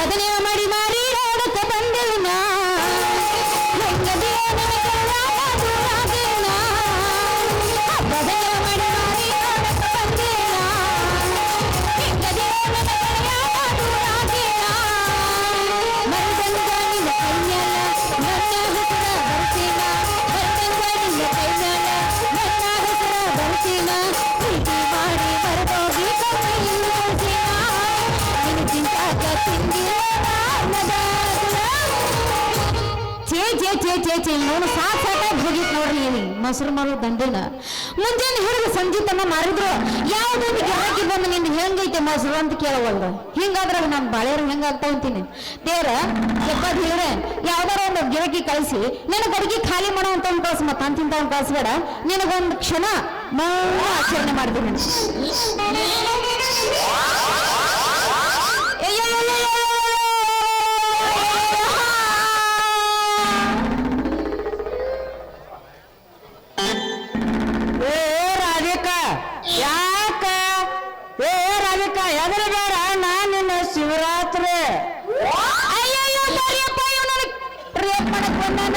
ಬದನೆ ಮಾಡಿ ಮಾರಿ ನೋಡಕ ಬಂದಿನ ಬದನೆ ಮಾಡಿ ಮಾರಿ ನೋಡಕ ಬಂದಿನ ಮರದಂಗಾಣಿನ ಕೈಯಲ್ಲ ನನ್ನ ಹೆಸರ ಬರ್ತೀನ ಮರದಂಗಾಣಿನ ಕೈಯಲ್ಲ ನನ್ನ ಹೆಸರ ಬರ್ತೀನ ಪ್ರೀತಿ ಮಾಡಿ ಬರಬೋಗಿ ನೋಡು ಸಾಕಾಗಿ ಹೋಗಿತ್ ನೋಡ್ರಿ ಮೊಸರು ಮಾರು ದಂಡಿನ ಮುಂಜಾನೆ ಹಿಡಿದು ಸಂಜೆ ತನ ಮಾರಿದ್ರು ಯಾವ್ದೊಂದು ಗಿರಾಕಿ ಬಂದು ನಿಂದು ಹೆಂಗೈತೆ ಮೊಸರು ಅಂತ ಕೇಳವಲ್ದು ಹಿಂಗಾದ್ರೆ ನಾನು ಬಾಳೆರು ಹೆಂಗಾಗ್ತಾ ಅಂತೀನಿ ದೇವ್ರ ಎಪ್ಪದ್ ಹೇಳಿದ್ರೆ ಯಾವ್ದಾರ ಒಂದು ಗಿರಾಕಿ ಕಳಿಸಿ ನಿನಗೆ ಅಡಿಗೆ ಖಾಲಿ ಮಾಡೋ ಅಂತ ಒಂದು ಕಳ್ಸಿ ಮತ್ತೆ ಅಂತಿಂತ ಒಂದು ಕಳ್ಸ್ಬೇಡ ನಿನಗೊಂದು ಕ್ಷಣ ಮೌನ ಆಚರಣೆ ಮಾಡ್ತೀನಿ ಶಿವರಾತ್ರಿ ಅಯ್ಯಯ್ಯೋ ಬರಿಯಪ್ಪ ಇವನು ರೇಪ್ ಮಾಡಕ್ ಬಂದಾನ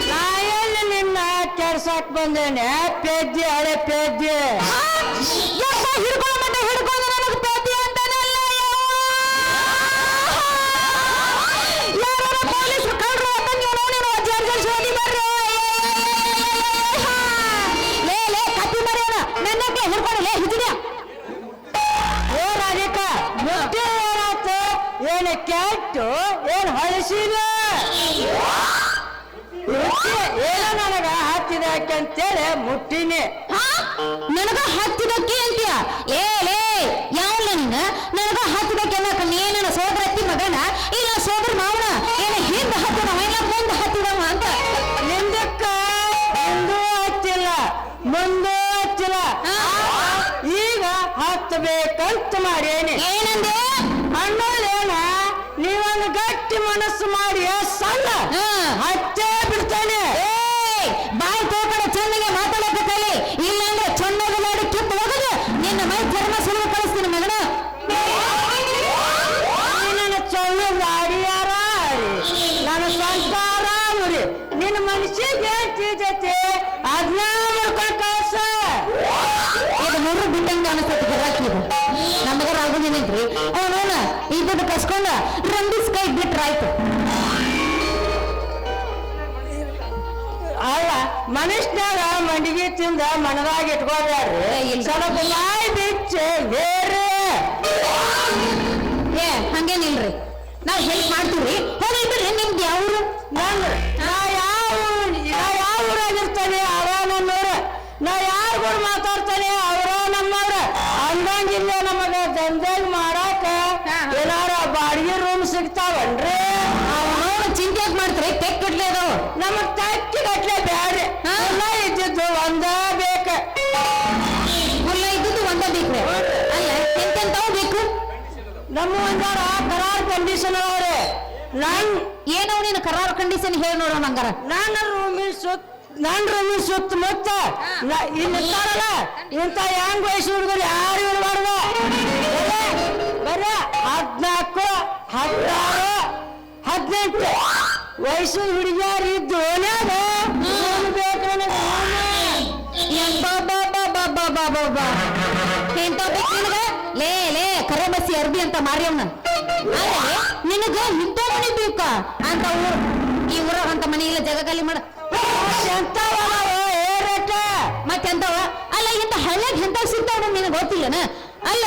ನಾ ಎಲ್ಲಿ ನಿನ್ನ ಕೆರ್ಸಕ್ ಬಂದೇನೆ ಪೇದ್ಯ ಹಳೆ ಪೇದ್ಯ ಹಿಡ್ಕೊಂಡ ಮಟ್ಟ ಹಿಡ್ಕೊಂಡು ನನಗೆ ಪೇದ್ಯ ಅಂತಾನಲ್ಲ ಯಾರು ಪೊಲೀಸರು ಕಳ್ರು ಅಂತ ನೀವು ನೋಡಿ ಜರ್ಜರ್ ಶೋಧಿ ಬರ್ರಿ ಏನು ಕೆಟ್ಟು ಏನು ಹೊಳಸಿಲ್ಲ ಏನೋ ನನಗ ಹತ್ತಿದಕ್ಕೆ ಅಂತೇಳಿ ಮುಟ್ಟಿನಿ ನನಗ ಹತ್ತಿದಕ್ಕೆ ಅಂತೀಯ ಲೇ ಯಾವ ನಿನ್ನ ನನಗ ಹತ್ತಿದಕ್ಕೆ ಅನ್ನಕ ನೀನ ಸೋದರ ಅತ್ತಿ ಮಗನ ಇಲ್ಲ ಸೋದರ ಮಾವನ ಏನ ಹಿಂದ ಹತ್ತಿದವ ಇಲ್ಲ ಮುಂದೆ ಹತ್ತಿದವ ಅಂತ ನಿಂದಕ್ಕ ಹಿಂದೂ ಹತ್ತಿಲ್ಲ ಮುಂದೂ ಹತ್ತಿಲ್ಲ ಈಗ ಹತ್ತಬೇಕಂತ ಮಾಡೇನಿ ಏನಂದೆ ಅನ್ನೋದೇನ ನೀವೊಂದು ಗಟ್ಟಿ ಮನಸ್ಸು ಮಾಡಿ ಸಣ್ಣ ಹಚ್ಚೇ ಬಿಡ್ತಾನೆ ಬಾಯಿ ತೋಕಡೆ ಚೆಂದಿಗೆ ಮಾತಾಡಕತ್ತಲ್ಲಿ ಇಲ್ಲಾಂದ್ರೆ ಚೊಣ್ಣಗ ಮಾಡಿ ಕಿತ್ತು ಹೋಗದು ನಿನ್ನ ಮೈ ಚರ್ಮ ಸುಳಿದು ಕಳಿಸ್ತೀನಿ ಮಗನ ನನ್ನ ಚೊಳ್ಳು ಅಡಿಯಾರ ನನ್ನ ಸಂಸಾರ ಮುರಿ ನಿನ್ನ ಮನುಷ್ಯಗೆ ಜೊತೆ ಅದನ್ನ ಮಾಡ್ಕೊಂಡು ಕಳ್ಸ ಇದು ನೋಡ್ರಿ ಬಿಟ್ಟಂಗ ಅನಿಸ್ತೈತಿ ಗಿರಾಕಿ ಇದು ನಮಗಾರ ಆಗುದೇನೇನ್ರಿ ಅವನವನ ಈ ದುಡ್ಡು ಕಸ್ಕೊಂಡ ರಂಬಿಸ್ ಕೈ ಬಿಟ್ರಾಯ್ತು ಅಲ್ಲ ಮನುಷ್ಯನಾಗ ಮಂಡಿಗೆ ತಿಂದ ಮನದಾಗ ಇಟ್ಕೋಬ್ಯಾಡ್ರಿ ಸ್ವಲ್ಪ ನಾಯಿ ಬಿಚ್ಚೆ ಬೇರೆ ಹಂಗೇನಿಲ್ರಿ ನಾವ್ ಹೆಲ್ಪ್ ಮಾಡ್ತೀವ್ರಿ ಹೋಗಿ ಬಿಡ್ರಿ ನಿಮ್ದು ಯಾವ್ರು ನಾ ಯಾವ ಊರಾಗಿರ್ತಾನೆ ಅವ ನಮ್ಮವ್ರ ನಾ ಯಾರು ಕೂಡ ಮಾತಾಡ್ತಾನೆ ಅವರ ನಮ್ಮವ್ರ ಅಂದಂಗಿಲ್ಲ ನಮಗ ದಂಧೆಗ್ ಮಾಡಾಕ ಏನಾರ ಬಾಡಿಗೆ ರೂಮ್ ಸಿಗ್ತಾವನ್ರಿ ಅವನವ್ರು ಚಿಂತೆ ಮಾಡ್ತೀರಿ ತೆಕ್ ಕಟ್ಲೆ ಅದಾವ ನಮಗ್ ತಕ್ಕಿ ಗಟ್ಲೆ ಬ್ಯಾಡ್ರಿ ಎಲ್ಲ ಇದ್ದಿದ್ದು ಒಂದ ಬೇಕ ಹುಲ್ಲ ಇದ್ದುದು ಒಂದ ಬೇಕ್ರಿ ಅಲ್ಲ ಎಂತೆಂತಾವ್ ಬೇಕು ನಮ್ಮ ಒಂದಾರ ಕರಾರ್ ಕಂಡೀಷನ್ ಅವ್ರೆ ಏನೋ ನೀನು ಕರಾರ್ ಕಂಡೀಷನ್ ಹೇಳಿ ನೋಡೋ ನಂಗಾರ ನನ್ನ ರೂಮಿನ ಸುತ್ತಮುತ್ತ ಇಲ್ಲಿರ್ತಾರಲ್ಲ ಇಂಥ ಹೆಂಗ್ ವಯಸ್ಸು ಹುಡುಗರು ಯಾರು ಇರಬಾರ್ದು ಬರೀ 14 16 18 ವಯಸ್ಸು ಹುಡುಗಿಯಾರು ಇದ್ದು ಬೇಕು ನನಗೆ ಎಂತ ಬೇಕು ನಿನಗ ಲೇ ಕರೆ ಬಸ್ಸಿ ಅರ್ಬಿ ಅಂತ ಮಾರಿಯವ್ನ ನಿನಗ ಇಂಥ ಮನೆ ಬೇಕ ಅಂತ ಈ ಊರಾಗ ಅಂತ ಮನೆ ಇಲ್ಲ ಜಾಗ ಖಾಲಿ ಮಾಡ ಮತ್ತೆಂತವ ಅಲ್ಲ ಇಂತ ಹಳ್ಳಿಯಾಗ ಎಂತ ಸಿಗ್ತಾವ ನಿನಗೆ ಗೊತ್ತಿಲ್ಲನ ಅಲ್ಲ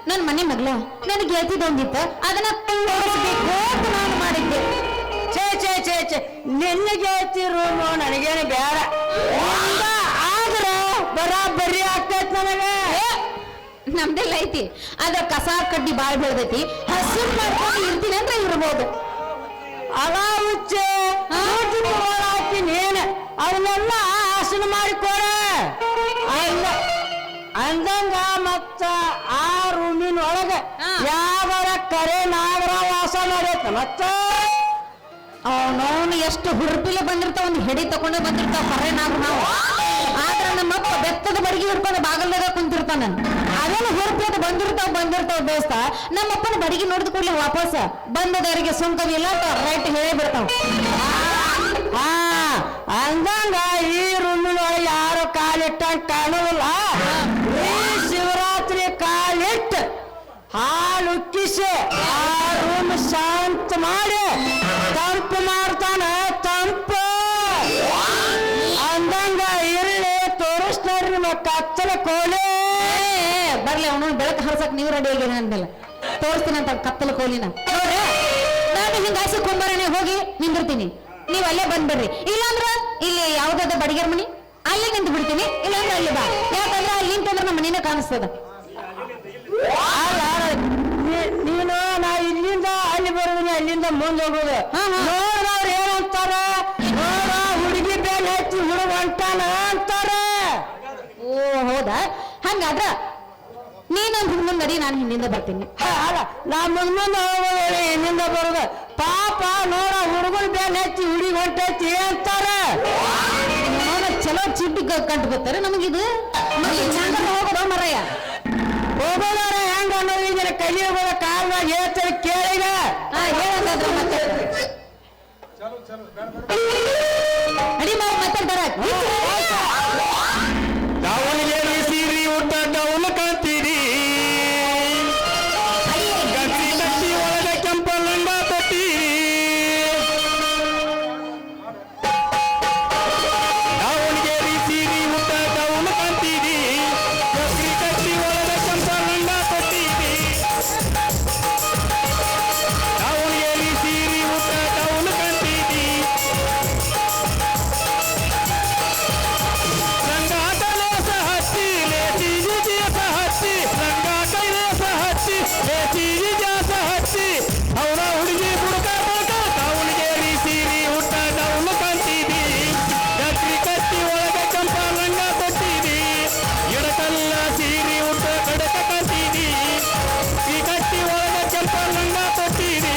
ನನ್ನ ಮನೆ ಮಗ್ಲ ನನಗೆ ಗೆಳತಿದೊಂದಿತ್ತು ಅದನ್ನ ಓಡಿಸ್ಬೇಕು ಅಂತ ನಾನು ಮಾಡಿದ್ದೆ ಛೇ ನಿನ್ನ ಗೆಳತಿ ರೂಮು ನನಗೇನು ಬೇಡ ಆದ್ರೆ ಬರಾಬರಿ ಆಗ್ತೈತಿ ನನಗೆ ನಮ್ದೆಲ್ಲ ಐತಿ ಅದ್ರ ಕಸ ಕಡ್ಡಿ ಬಾಳ್ ಬೆಳ್ದೈತಿ ಹಸಿರು ಮಾಡ್ಕೊಂಡು ಇರ್ತೀನಿ ಅಂದ್ರೆ ಇರ್ಬೋದು ಅವ ಹುಚ್ಚೆ ಹಾಕಿ ನೀನು ಅವನ್ನೆಲ್ಲ ಹಾಸನ ಮಾಡಿಕೊಡ ಅಂದಂಗ ಮತ್ತ ಆ ರೂಮಿನ ಒಳಗೆ ಯಾವರ ಕರೆ ನಾಗರ ವಾಸ ಮಾಡೈತ ಮತ್ತ ಅವನವನು ಎಷ್ಟು ಹುರುಪಿಲೆ ಬಂದಿರ್ತಾವ ಒಂದು ಹೆಡಿ ತಕೊಂಡೇ ಬಂದಿರ್ತಾವ ಕರೆ ನಾವು ಆದ್ರೆ ನಮ್ಮಪ್ಪ ಬರ್ತಾನ. ಅದೇನು ಹೊರಪೇಟ ಬಂದಿರ್ತಾವ ದೋಸ್ತ. ನಮ್ಮಪ್ಪನ ಬಡಿಗೆ ನೋಡಿದ ಕೂಡಲೇ ವಾಪಸ್ ಬಂದದವರಿಗೆ ಸುಂಕವಿಲ್ಲ ರೈಟ್ ಹೇಳೇ ಬಿಡ್ತಾವ. ಅಂದಂಗ ಈ ರೂಮಿನೊಳಗೆ ಯಾರು ಕಾಲಿಟ್ಟಂಗ ಕಾಣುವುದಿಲ್ಲ. ಈ ಶಿವರಾತ್ರಿ ಕಾಲಿಟ್ಟು ಹಾಲು ಉಕ್ಕಿಸಿ ಆ ರೂಮ್ ಶಾಂತ ಮಾಡಿ ತಂಪು ಮಾಡ್ತಾನ. ತಂಪು ಅಂದಂಗ ಇರ್ಲಿ ತೋರಿಸ್ತಾರ್ರಿ ನಿಮ್ಮ ಕತ್ತಲ ಕೋಲಿ. ಬರ್ಲಿ ಅವನು ಬೆಳಕು ಹರ್ಸಕ್ ನೀವು ರೆಡಿ ಆಗಿರ ಅಂದಲ್ಲ ತೋರಿಸ್ತೀನಂತ ಕತ್ತಲ ಕೋಲಿನ. ನೋಡ್ರಿ ನಾನು ಹಿಂಗ ಆಸೆ ಕುಂಬಾರನೆ ಹೋಗಿ ನಿಂದಿರ್ತೀನಿ, ನೀವ್ ಅಲ್ಲೇ ಬಂದ್ಬಿಡ್ರಿ. ಇಲ್ಲಾಂದ್ರ ಇಲ್ಲಿ ಯಾವ್ದಾದ ಬಡಿಗೆರ್ ಮನಿ ಅಲ್ಲೇ ನಿಂತು ಬಿಡ್ತೀನಿ. ಇಲ್ಲಾಂದ್ರೆ ಅಲ್ಲಿ ಬಾ, ಯಾಕಂದ್ರೆ ಅಲ್ಲಿ ನಿಂತಂದ್ರೆ ನಮ್ಮ ಮನೇನೆ ಕಾಣಿಸ್ತದ. ನೀನು ನಾ ಇಲ್ಲಿಂದ ಅಲ್ಲಿ ಬರೋದಿಲ್ಲ, ಅಲ್ಲಿಂದ ಮುಂದೆ ಹೋಗೋದು. ನೋಡ್ದವ್ರು ಏನಂತಾರ, ನೋಡ ಹುಡುಗಿ ಬೇಲ್ ಹಚ್ಚಿ ಹುಡುಗ ಹೊಂಟಾನ ಅಂತಾರ. ಓ ಹೌದಾ? ಹಂಗಾದ್ರ ನೀನೊಂದು ಹಿಂದ್ ನಡಿ, ನಾನು ಹಿಂದಿಂದ ಬರ್ತೀನಿ. ಅಲ್ಲ ನಾ ಮುಂದೆ ಹೋಗೋದು ಹಿಂದಿಂದ ಬರೋದು. ಪಾಪ ನೋಡ ಹುಡುಗನ ಬೇಲ್ ಹಚ್ಚಿ ಹುಡುಗಿ ಹೊಂಟೈತಿ ಅಂತಾರ. ಚಲೋ ಚಿಟ್ಟಿ ಕಂಡು ಬರ್ತಾರೆ ನಮಗಿದು. ಹೋಗೋದು ಮರಯ್ಯ ಹೋಗೋದಾರ ಹೆಂಗ ಅನ್ನೋದು ಇದನ್ನ ಕಲಿ ಹೋಗೋದ ಕಾಲದಾಗ ಹೇಳ್ತಾರೆ ಕೇಳಿಗ. ಹೇಳಂಗಾದ್ರೆ ಮತ್ತೆ ಅಡಿ ಮಾಡಿ ಮಾತಾಡ್ತಾರ. ದಾವಣಗೆರೆ ಸೀರಿ ಊಟ ಡೌನ್ ಕಾಂತೀರಿ, ಗಟ್ಟಿ ಗಟ್ಟಿ ಒಳಗ ಕೆಂಪ ಲಂಗ ತೊಟ್ಟಿರಿ. ದಾವಣಗೆರೆ ಸೀರಿ ಊಟ ಡೌನ್ ಕಾಂತೀರಿ, ಗಟ್ಟಿ ಗಟ್ಟಿ ಒಳಗ ಕೆಂಪ ಲಂಗ ತೊಟ್ಟಿರಿ. ದಾವಣಗೆರೆ ಸೀರಿ ಊಟ ಡೌನ್ ಕಾಂತೀರಿ, ಅವರ ಹುಡುಗಿ ಬುಡಕ ಬುಡಕ ದಾವಣಗೆರೆ ಸೀರಿ ಊಟ ಡೌನ್ ಕಾಂತೀರಿ, ಗಟ್ಟಿ ಕಟ್ಟಿ ಒಳಗ ಕೆಂಪ ಲಂಗ ತೊಟ್ಟಿರಿ. ಎಡಕಲ್ಲ ಸೀರಿ ಊಟ ಕಡಕ ಕಾಂತೀರಿ, ಈ ಕಟ್ಟಿ ಒಳಗ ಕೆಂಪ ಲಂಗ ತೊಟ್ಟಿರಿ.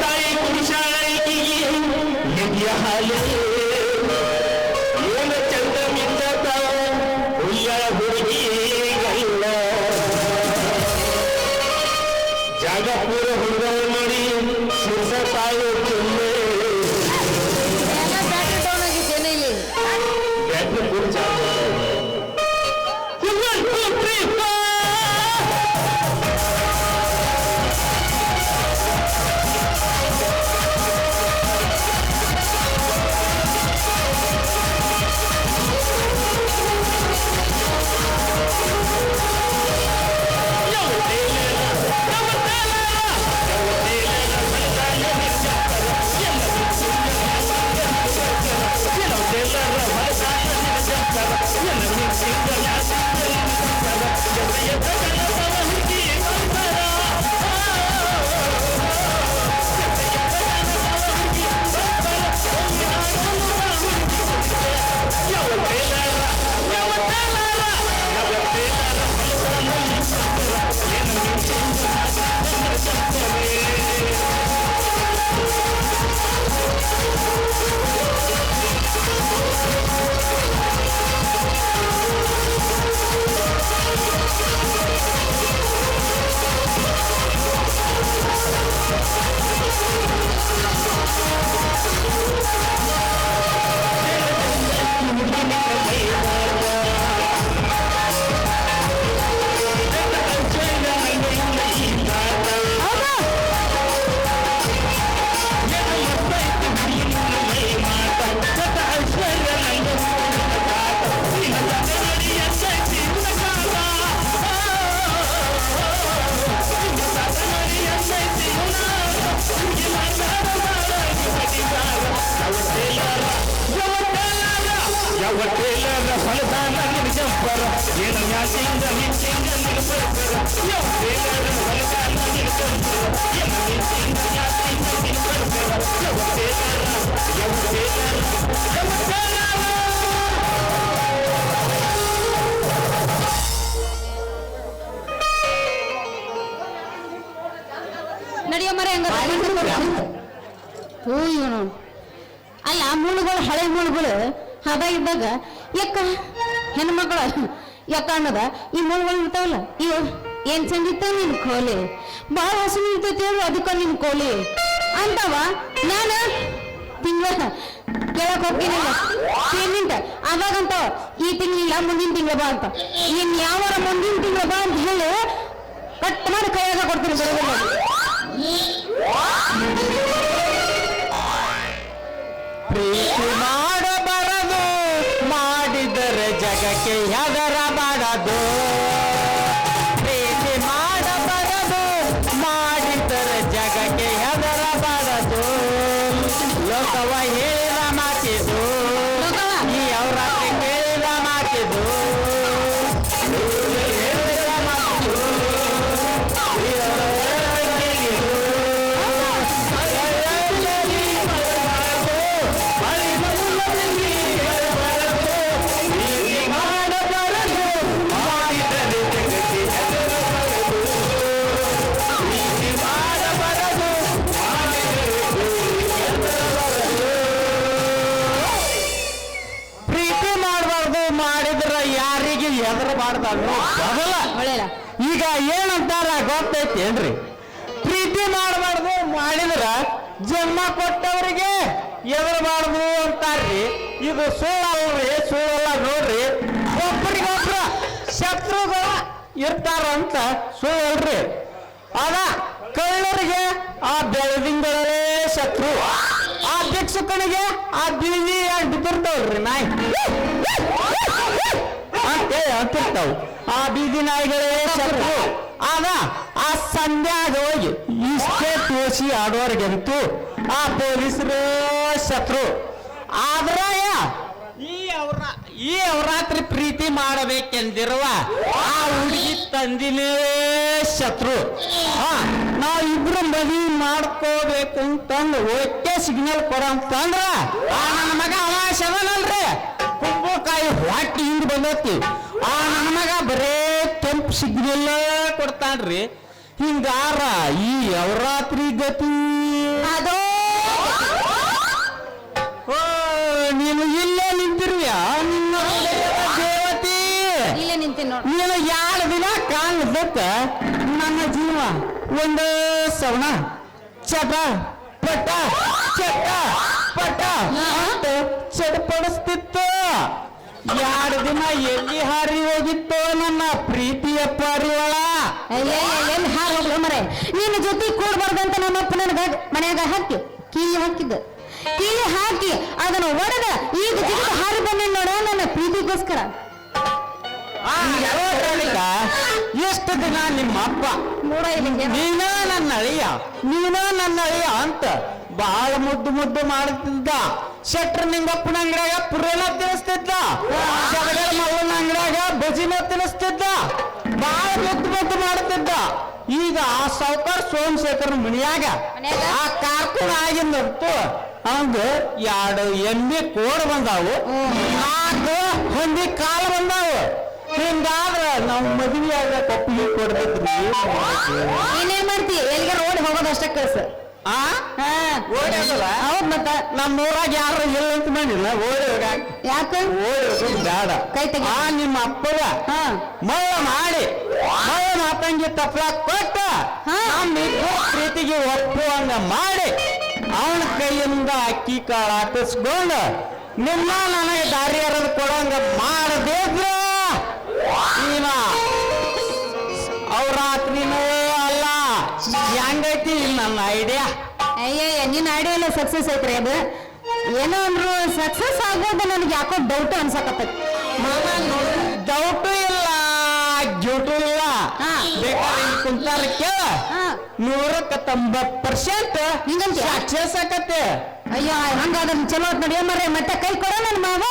ತಾಯಿ ಪುರುಷಾಯಿಗೆ ಎದೆಯ ಹಾಲೆ ಏನು ಚಂದ ಮಿಂದ ಹುಯ್ಯ ಹುಡುಗಿಗಲ್ಲ. ಜಾಗಪುರ ಹುಡುಗ ಮಾಡಿ ಸುರ್ಸ ತಾಯಿ ಚೆನ್ನೆ ಬ್ಯಾಟ್ರಿ ಪುರುಷ ಯಾವ ಟೇಲರ್ ಫಲದಾನ ನಿಜಂಪರ ಏನು ಮ್ಯಾಚಿಂಗ ಮಿಂಚಿಂಗ ನಿಲ್ಬರ್ಕರ ಹೆಂಗ ಓ ಇವನು ಅಲ್ಲ ಮುಳುಗಳು ಹಳೆ ಮುಳುಗಳು ಅದ ಇದ್ದಾಗ ಯಾಕ ಹೆಣ್ಮಕ್ಳ ಯಾಕ ಅನ್ನದ ಈ ಮುಳುಗಳು ಇರ್ತಾವಲ್ಲ ಇವು ಏನ್ ಚಂದ ಇರ್ತಾವ ನಿನ್ ಕೋಲಿ ಬಾಳ ಹಸಿರು ಇರ್ತೈತಿ ಹೇಳು ಅದಕ್ಕ ನಿನ್ ಕೋಲಿ ಅಂತವ ನಾನು ತಿಂಗಳ ಕೇಳಕ್ ಹೋಗ್ತೀನಿಲ್ಲ ಪೇಮೆಂಟ್ ಅವಾಗಂತ ಈ ತಿಂಗಳಿಲ್ಲ ಮುಂದಿನ ತಿಂಗಳ ಬಾ ಅಂತ ಇನ್ ಯಾವಾರ ಮುಂದಿನ ತಿಂಗಳ ಬಾ ಅಂತ ಹೇಳಿ ಕಟ್ ಮಾಡಿ ಕೈಯಾಗ ಕೊಡ್ತೀನಿ ಬರೋದಿಲ್ಲ ಪ್ರೀತಿ ಮಾಡಬಾರದು ಮಾಡಿದರೆ ಜಗಕ್ಕೆ ಹೆದರಬಾರದು ಪ್ರೀತಿ ಮಾಡಬಾರದು ಮಾಡಿದರೆ ಜಗಕ್ಕೆ ಹೆದರಬಾರದು ಲೋಕವ ಹೇಳಿದ ಮಾತಿದು ಈ ಅವರ ಕೇಳಿದ ಮಾತಿದು ಹೇಳಿದ ಮಾತಿದು ಒಳ್ಳೆಯ ಈಗ ಏನಂತಾರ ಗೊತ್ತೈತಿ ಏನ್ರಿ ಪ್ರೀತಿ ಮಾಡಬಾರ್ದು ಮಾಡಿದ್ರ ಜನ್ಮ ಕೊಟ್ಟವರಿಗೆ ಎದರಬಾರ್ದು ಅಂತಾರ್ರಿ ಇದು ಸುಳ್ಳಲ್ರಿ ಸುಳ್ಳಲ್ಲ ನೋಡ್ರಿ ಒಬ್ಬರಿಗೊಬ್ರ ಶತ್ರುಗಳು ಇರ್ತಾರಂತ ಸುಳ್ಳಲ್ರಿ ಅದ ಕಳ್ಳರಿಗೆ ಆ ಬೆಳದಿಂಗಳೇ ಶತ್ರು ಆ ಭಿಕ್ಷುಕನಿಗೆ ಆ ಬೀದಿ ಬಿದ್ದಿರ್ತಾವ್ರಿ ನಾಯಿ ಅಂತೇಳಿ ಅಂತಿರ್ತಾವ ಆ ಬೀದಿ ನಾಯಿಗಳೇ ಶತ್ರು ಆಗ ಆ ಸಂಧ್ಯಾಗ ಹೋಗಿ ಇಷ್ಟೇ ತೋರಿಸಿ ಆಡೋರ್ಗಂತೂ ಆ ಪೊಲೀಸರು ಶತ್ರು ಆದ್ರ ಈ ಅವರಾತ್ರಿ ಪ್ರೀತಿ ಮಾಡಬೇಕೆಂದಿರುವ ಆ ಹುಡುಗಿ ತಂದಿನೇ ಶತ್ರು ನಾವ್ ಇಬ್ರು ಮದುವೆ ಮಾಡ್ಕೋಬೇಕು ಅಂತಂದು ಒಟ್ಟೆ ಸಿಗ್ನಲ್ ಕೊಡಂತಂದ್ರ ಆ ನನ್ನ ಮಗ ಅಮಾಶದನಲ್ರಿ ಕುಂಬಳಕಾಯಿ ಹೊಟ್ಟಿ ಹಿಂದ್ ಬಂದೈತಿ ಆ ನನ್ನ ಮಗ ಬರೇ ಕೆಂಪು ಸಿಗ್ನಲ್ ಕೊಡ್ತಾನ್ರಿ ಹಿಂಗಾರ ಈ ಅವರಾತ್ರಿ ಗತಿ ಅದೋ ಓ ನೀನು ಇಲ್ಲೇ ನಿಂತಿರುವ್ಯ ನಿನ್ನ ದೇವತಿ ಇಲ್ಲೇ ನಿಂತೀನಿ ನೋಡಿ ನೀನು 2 ದಿನ ಕಾಣದಕ್ಕ ನನ್ನ ಜೀವ ಒಂದು ಸವಣ ಚಟ ಪಟ ಚಟ ಪಟ ಅಂತ ಚಡಪಡಿಸ್ತಿತ್ತು 2 ದಿನ ಎಲ್ಲಿ ಹಾರಿ ಹೋಗಿತ್ತು ನನ್ನ ಪ್ರೀತಿಯ ಪಾರಿವಾಳ ಎಲ್ಲಿ ಹಾರ ಹೋಗ್ಲ ಮರೆ ನಿನ್ನ ಜೊತೆ ಕೂಡ್ಬಾರ್ದಂತ ನಮ್ಮ ಅಪ್ಪ ನನಗ ಮನ್ಯಾಗ ಹಾಕಿ ಕೀಲಿ ಹಾಕಿದ್ದ ಕೀಲಿ ಹಾಕಿ ಅದನ್ನ ಒಡೆದ ಈಗ ಜಿಗಿದು ಹಾರಿ ಬಂದ ನೋಡ ನನ್ನ ಪ್ರೀತಿಗೋಸ್ಕರ ಎಷ್ಟು ದಿನ ನಿಮ್ಮ ಅಪ್ಪ ನೋಡ ಇಲ್ಲಿ ನೀನ ನನ್ನ ಅಳಿಯ ಅಂತ ಬಹಳ ಮುದ್ದು ಮಾಡುತ್ತಿದ್ದ ಶೆಟ್ರ್ ನಿಂಗಪ್ಪನ ಅಂಗಡಿಯಾಗ ಪುರೇನ ತಿನ್ನಿಸ್ತಿದ್ದ ಸದಗರ ಮಲ್ಲನ ಅಂಗಡಿಯಾಗ ಬಜಿನ ತಿನ್ನಿಸ್ತಿದ್ದ ಬಹಳ ಮುದ್ದು ಮಾಡುತ್ತಿದ್ದ ಈಗ ಆ ಸಾವುಕಾರ ಸೋಮಶೇಖರ್ ಮನಿಯಾಗ ಆ ಕಾರ್ಕುನ್ ಆಗಿಂದಂತೂ ಅವಂಗ 2 ಎಮ್ಮೆ ಕೋಡ್ ಬಂದಾವು 4 ಹೊಂದಿ ಕಾಲು ಬಂದಾವು ಹಿಂಗಾದ್ರ ನಾವು ಮದುವೆಯಾಗ ಕೊಪ್ಪಿಗೆ ಕೊಡ್ಬೇಕ್ರಿ ಇನ್ನೇನ್ ಮಾಡ್ತಿ ಎಲ್ಲಿಗಾರ ಓಡಿ ಹೋಗೋದು ಅಷ್ಟ ಕಳ್ಸ ಓಡೋದಲ್ಲ ಹೌದ್ ಮತ್ತ ನಮ್ಮ ಊರಾಗ ಯಾರು ಇಲ್ಲ ಅಂತ ಮಾಡಿಲ್ಲ ಓಡಿ ಹೋಗಾಕ ಯಾಕ ಓಡಿ ಬೇಡ ಕೈ ತೆಗಿ ನಿಮ್ಮ ಅಪ್ಪಗ ಮಳ್ಳ ಮಾಡಿ ಮಳ್ಳ ಮಾತಂಗಿ ತಪ್ಪಲ ಕೊಟ್ಟ ನಮ್ಮಿಬ್ಬರು ಪ್ರೀತಿಗೆ ಒಪ್ಪುವಂಗ ಮಾಡಿ ಅವನ ಕೈಯಿಂದ ಅಕ್ಕಿ ಕಾಳು ಹಾಕಿಸ್ಕೊಂಡು ನಿಮ್ಮ ನನಗೆ ದಾರಿ ಹರಿದು ಕೊಡಂಗ ಮಾಡಬೇಕ್ರ ನೀನ ಅವ್ರಾತ್ರಿನೂ ಅಲ್ಲ ಹೆಂಗೈತಿ ನನ್ನ ಐಡಿಯಾ ಅಯ್ಯಯ್ಯ ನಿನ್ನ ಐಡಿಯಾ ಎಲ್ಲ ಸಕ್ಸಸ್ ಐತ್ರಿ ಅದು ಏನೋ ಅಂದ್ರು ಸಕ್ಸಸ್ ಆಗೋದು ನನಗೆ ಯಾಕೋ ಡೌಟ್ ಅನ್ಸಕತ್ತೈತಿ ಡೌಟು ಇಲ್ಲ ಜೂಟು ಇಲ್ಲ ಬೇಕಾದ್ರೆ ಕುಂತಾರ ಕೇಳ 190% ಹಿಂಗಂತ ಸಕ್ಸಸ್ ಆಕತ್ತೆ ಅಯ್ಯ ಹಂಗಾದ್ರೆ ಚಲೋ ನೋಡಿ ಮರ್ರೆ ಮತ್ತೆ ಕೈ ಕೊಡ ನನ್ನ ಮಾವ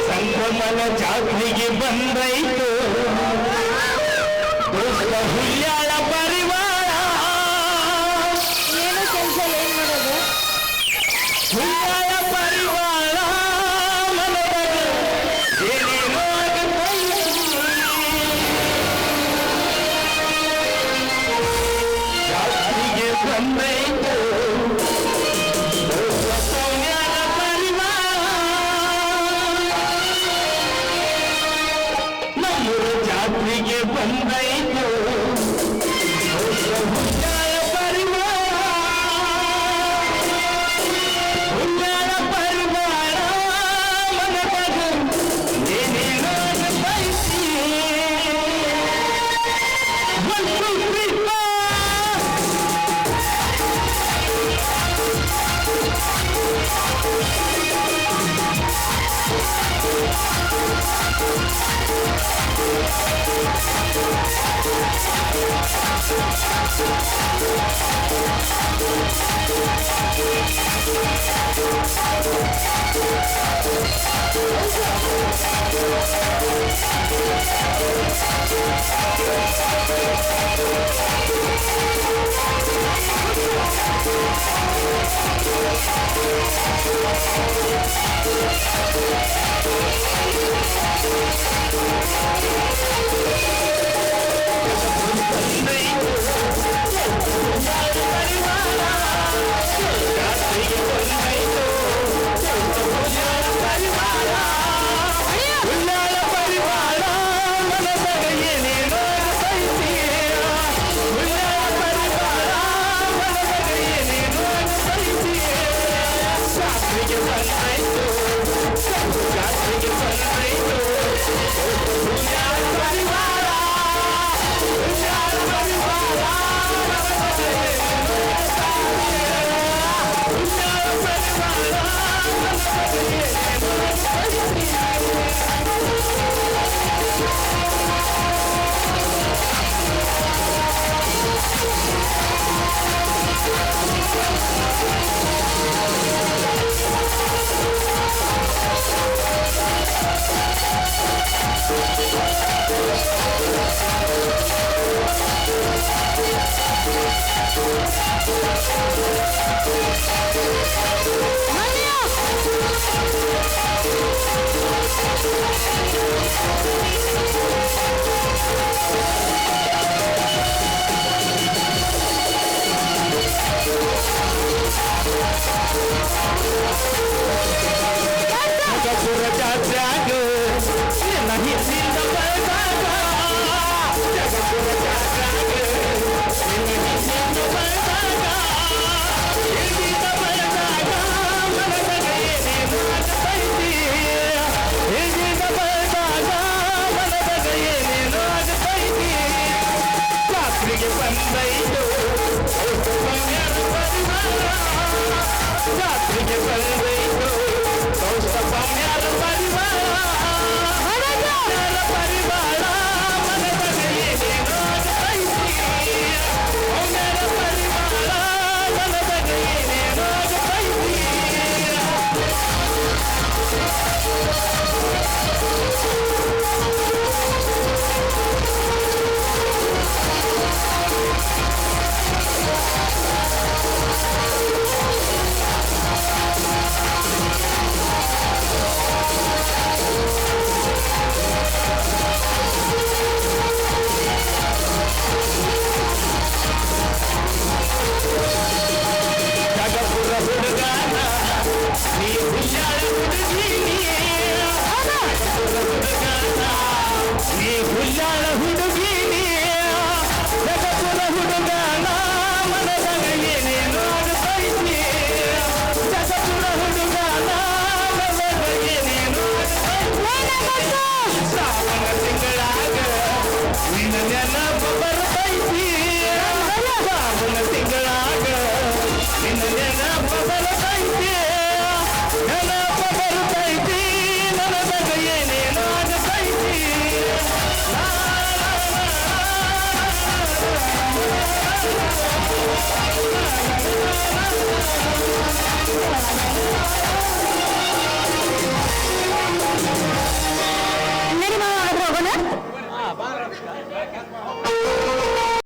ಸಂಕ್ರಮಣ ಜಾತ್ರೆಗೆ ಬಂದೈತು ಹುಲ್ಯಾಳ ಪರಿವಾರ ಏನು ಕೆಲಸ ಏನ್ ಮಾಡೋದು ಹುಲ್ಯಾಳ ಪರಿವಾರ ಏನೇನೋ ಜಾತ್ರೆಗೆ ಬಂದೈತು ಹುಲ್ಲಾಳ ಪರಿವಾರ ಹುಲ್ಲಾಳ ಪರಿವಾರ ಮನದಾಗ ಏನೇನೋ ಬಯಸಿ ಒಂದು ಪ್ರೀತ